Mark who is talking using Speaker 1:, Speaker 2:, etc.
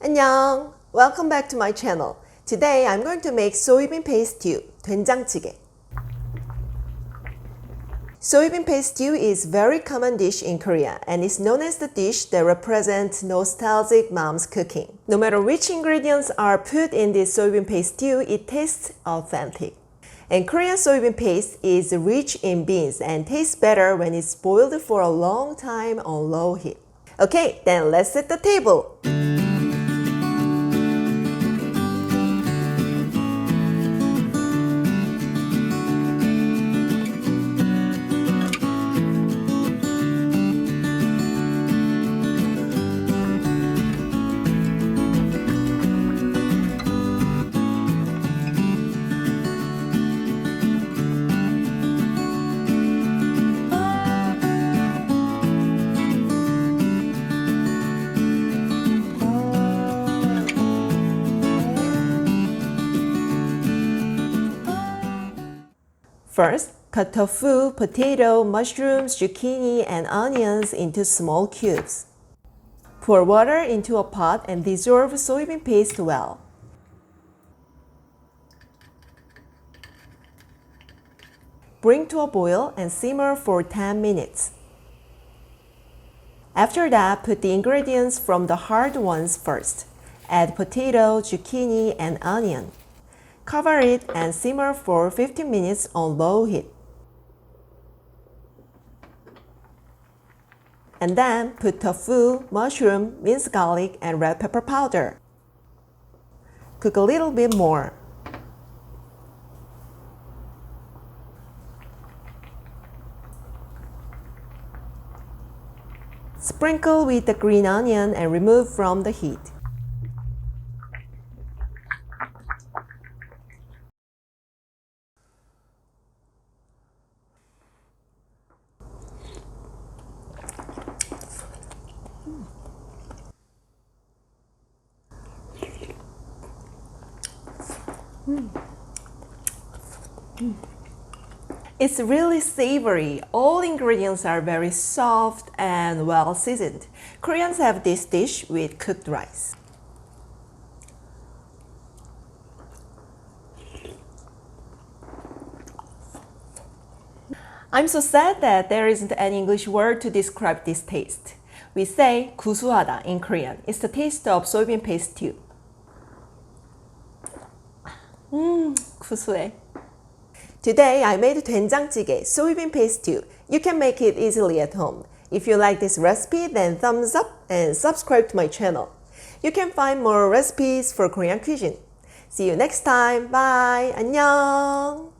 Speaker 1: 안녕! Welcome back to my channel. Today I'm going to make soybean paste stew, 된장찌개. Soybean paste stew is a very common dish in Korea and is known as the dish that represents nostalgic mom's cooking. No matter which ingredients are put in this soybean paste stew, it tastes authentic. And Korean soybean paste is rich in beans and tastes better when it's boiled for a long time on low heat. Okay, then let's set the table. First, cut tofu, potato, mushrooms, zucchini, and onions into small cubes. Pour water into a pot and dissolve soybean paste well. Bring to a boil and simmer for 10 minutes. After that, put the ingredients from the hard ones first. Add potato, zucchini, and onion. Cover it and simmer for 15 minutes on low heat. And then put tofu, mushroom, minced garlic, and red pepper powder. Cook a little bit more. Sprinkle with the green onion and remove from the heat. It's really savory. All ingredients are very soft and well seasoned. Koreans have this dish with cooked rice. I'm so sad that there isn't an English word to describe this taste. We say 구수하다 in Korean. It's the taste of soybean paste stew. 구수해. Today I made 된장찌개, soybean paste stew. You can make it easily at home. If you like this recipe, then thumbs up and subscribe to my channel. You can find more recipes for Korean cuisine. See you next time. Bye. 안녕.